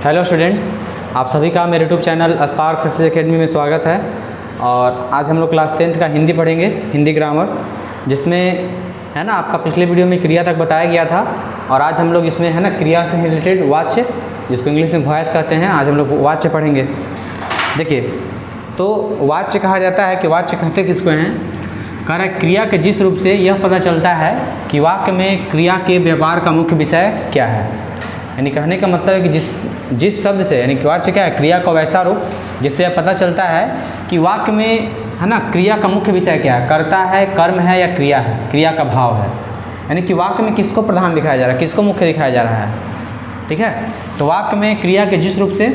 Hello students, आप सभी का मेरे YouTube channel spark success academy में स्वागत है। और आज हम लोग क्लास 10th का हिंदी पढ़ेंगे, हिंदी ग्रामर, जिसमें है ना आपका पिछले वीडियो में क्रिया तक बताया गया था। और आज हम लोग इसमें है ना क्रिया से रिलेटेड वाच्य, जिसको इंग्लिश में वॉइस कहते हैं, आज हम लोग वाच्य पढ़ेंगे। देखिए, तो वाच्य कहा जाता है कि वाच्य कहते किसको हैं? कह रहा है क्रिया के जिस रूप से यह पता चलता है कि वाक्य में क्रिया के व्यवहार का मुख्य विषय क्या है। यानी कहने का मतलब है कि जिस शब्द से, यानी वाच्य क्या है? क्रिया का वैसा रूप जिससे यह पता चलता है कि वाक्य में है ना क्रिया का मुख्य विषय क्या है, कर्ता है, कर्म है या क्रिया है, क्रिया का भाव है। यानी कि वाक्य में किसको प्रधान दिखाया जा रहा है, किसको मुख्य दिखाया जा रहा है। ठीक है, तो वाक्य में क्रिया के जिस रूप से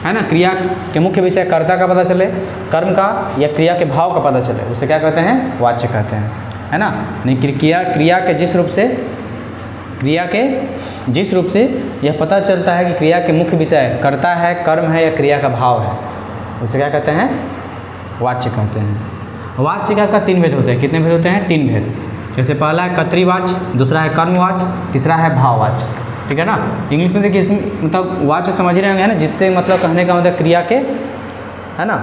है ना क्रिया के मुख्य विषय कर्ता का पता चले, कर्म का या क्रिया के भाव का पता चले, उसे क्या कहते हैं? वाच्य कहते हैं, है ना। नहीं, क्रिया के जिस रूप से यह पता चलता है कि क्रिया के मुख्य विषय कर्ता है, कर्म है या क्रिया का भाव है, उसे क्या कहते हैं? वाच्य कहते हैं। वाच्य का तीन भेद होते हैं। कितने भेद होते हैं? तीन भेद। जैसे पहला है कर्तृवाच्य, दूसरा है कर्मवाच्य, तीसरा है भाववाच्य। ठीक है ना। इंग्लिश में देखिए, इसमें मतलब वाच्य समझ रहे होंगे, है ना, जिससे मतलब कहने का मतलब क्रिया के, है ना,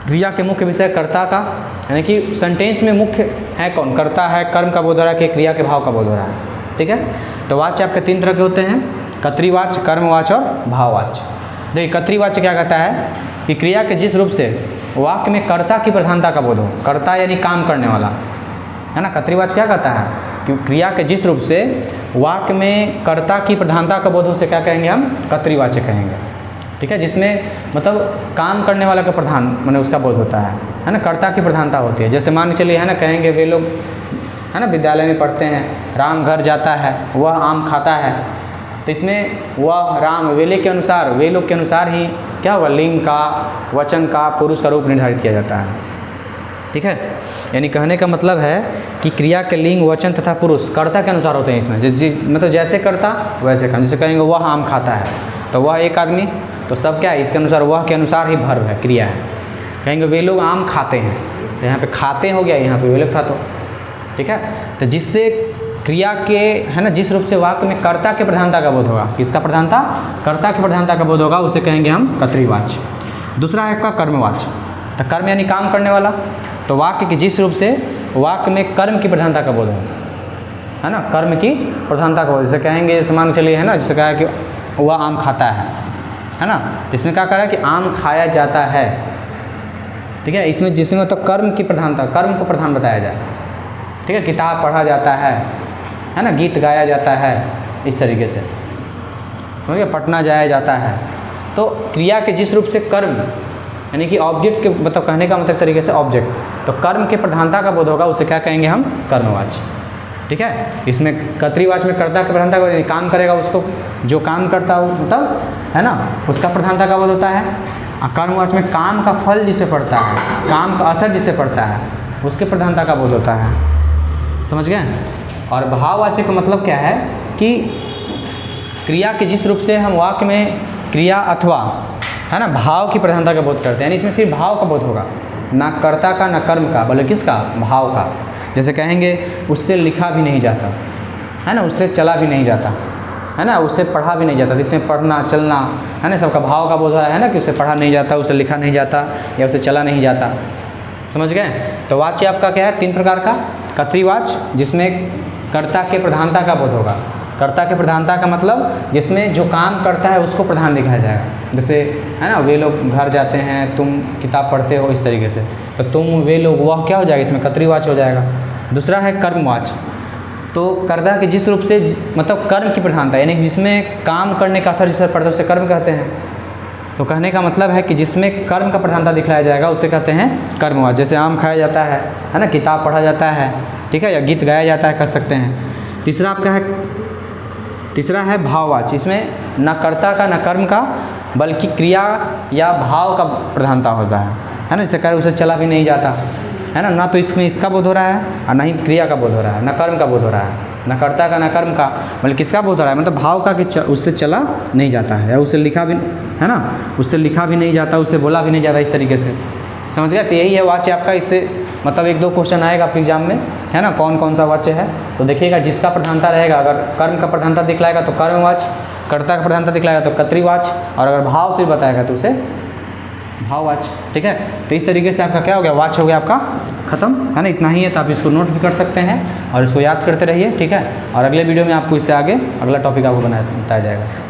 क्रिया के मुख्य विषय कर्ता का, यानी कि सेंटेंस में मुख्य है कौन? कर्ता है, कर्म का बोध हो रहा है कि क्रिया के भाव का बोध हो रहा है। ठीक है, तो वाच्य आपके तीन तरह के होते हैं, कर्तृवाच्य, कर्मवाच्य और भाववाच्य। देखिए, कर्तृवाच्य क्या कहता है कि क्रिया के जिस रूप से वाक्य में कर्ता की प्रधानता का बोध हो, कर्ता यानी काम करने वाला, है ना। कर्तृवाच्य क्या कहता है कि क्रिया के जिस रूप से वाक्य में कर्ता की प्रधानता का बोध हो, उसे क्या कहेंगे? हम कर्तृवाच्य कहेंगे। ठीक है, जिसमें मतलब काम करने वाला का प्रधान माने उसका बोध होता है ना, कर्ता की प्रधानता होती है। जैसे मान के चलिए, है ना, कहेंगे वे लोग, है ना, विद्यालय में पढ़ते हैं, राम घर जाता है, वह आम खाता है। तो इसमें वह, राम, वेले के अनुसार, वे लोग के अनुसार ही क्या होगा? लिंग का, वचन का, पुरुष का रूप निर्धारित किया जाता है। ठीक है, यानी कहने का मतलब है कि क्रिया के लिंग, वचन तथा पुरुष कर्ता के अनुसार होते हैं इसमें। मतलब जैसे कर्ता वैसे कर्म। जैसे कहेंगे वह आम खाता है, तो वह एक आदमी, तो सब क्या है? इसके अनुसार, वह के अनुसार ही भर्व है, क्रिया है। कहेंगे वे लोग आम खाते हैं, तो यहाँ पे खाते हो गया, यहाँ पे वे लोग था। तो ठीक है, तो जिससे क्रिया के, है ना, जिस रूप से वाक्य में कर्ता के प्रधानता का बोध होगा, किसका प्रधानता? कर्ता की प्रधानता का बोध होगा, उसे कहेंगे हम कर्तृवाच्य। दूसरा है आपका कर्मवाच्य। तो कर्म यानी काम करने वाला, तो वाक्य के जिस रूप से वाक्य में कर्म की प्रधानता का बोध हो, है ना, कर्म की प्रधानता का बोध। जैसे कहेंगे, समान चलिए, है ना, जैसे कहा कि वह आम खाता है ना, इसमें क्या कह रहा है कि आम खाया जाता है। ठीक है, इसमें जिसमें मतलब कर्म की प्रधानता, कर्म को प्रधान बताया जाए। ठीक है, किताब पढ़ा जाता है ना, गीत गाया जाता है, इस तरीके से समझिए, पटना जाया जाता है। तो क्रिया के जिस रूप से कर्म, यानी कि ऑब्जेक्ट के मतलब कहने का मतलब तरीके से ऑब्जेक्ट, तो कर्म के प्रधानता का बोध होगा, उसे क्या कहेंगे हम? कर्मवाच्य। ठीक है, इसमें कर्तृवाच्य में कर्ता की प्रधानता का, काम करेगा उसको, जो काम करता हो मतलब, है ना, उसका प्रधानता का बोध होता है। और कर्मवाच्य में काम का फल जिसे पड़ता है, काम का असर जिसे पड़ता है, उसके प्रधानता का बोध होता है। समझ गए? और भाववाच्य का मतलब क्या है कि क्रिया के जिस रूप से हम वाक्य में क्रिया अथवा, है ना, भाव की प्रधानता का बोध करते हैं, यानी इसमें सिर्फ भाव का बोध होगा, ना कर्ता का, ना कर्म का, बल्कि किसका? भाव का। जैसे कहेंगे उससे लिखा भी नहीं जाता, है ना, उससे चला भी नहीं जाता, है ना, उससे पढ़ा भी नहीं जाता। इसमें पढ़ना, चलना, है ना, सबका भाव का बोध है ना, कि उससे पढ़ा नहीं जाता, उससे लिखा नहीं जाता या उससे चला नहीं जाता। समझ गए? तो वाच्य आपका क्या है? तीन प्रकार का। कर्तृवाच्य, जिसमें कर्ता के प्रधानता का बोध होगा। कर्ता के प्रधानता का मतलब जिसमें जो काम करता है उसको प्रधान दिखाया जाएगा। जैसे, है ना, वे लोग घर जाते हैं, तुम किताब पढ़ते हो, इस तरीके से, तो तुम, वे लोग, वह क्या हो जाएगा? इसमें कर्तृवाच्य हो जाएगा। दूसरा है कर्मवाच्य। तो कर्ता के जिस रूप से मतलब कर्म की प्रधानता, यानी जिसमें काम करने का असर जिससे पड़ता है, उसे कर्म कहते हैं। तो कहने का मतलब है कि जिसमें कर्म का प्रधानता दिखलाया जाएगा, उसे कहते हैं कर्मवाच्य। जैसे आम खाया जाता है ना, किताब पढ़ा जाता है, ठीक है, या गीत गाया जाता है, कह सकते हैं। तीसरा आपका है, तीसरा है भाववाच्य। इसमें न कर्ता का, न कर्म का, बल्कि क्रिया या भाव का प्रधानता होता है ना। जैसे कह उसे चला भी नहीं जाता, है ना तो इसमें इसका बोध हो रहा है और ना ही क्रिया का बोध हो रहा है, न कर्म का बोध हो रहा है, न कर्ता का, न कर्म का, बल्कि किसका बोध हो रहा है? मतलब भाव का, कि उससे चला नहीं जाता है, या उससे लिखा भी, है ना, उससे लिखा भी नहीं जाता, उससे बोला भी नहीं जाता, इस तरीके से। समझ गया? तो यही है वाच्य आपका। इससे मतलब एक दो क्वेश्चन आएगा आपके एग्जाम में, है ना, कौन कौन सा वाच्य है। तो देखिएगा, जिसका प्रधानता रहेगा, अगर कर्म का प्रधानता दिखलाएगा तो कर्मवाच्य, कर्ता का प्रधानता दिखलाएगा तो कर्तृवाच, और अगर भाव से बताएगा तो उसे भाववाच। ठीक है, तो इस तरीके से आपका क्या हो गया, वाच हो गया आपका खत्म, है ना। इतना ही है, तो आप इसको नोट भी कर सकते हैं और इसको याद करते रहिए। ठीक है, और अगले वीडियो में आपको इससे आगे अगला टॉपिक आपको बताया जाएगा।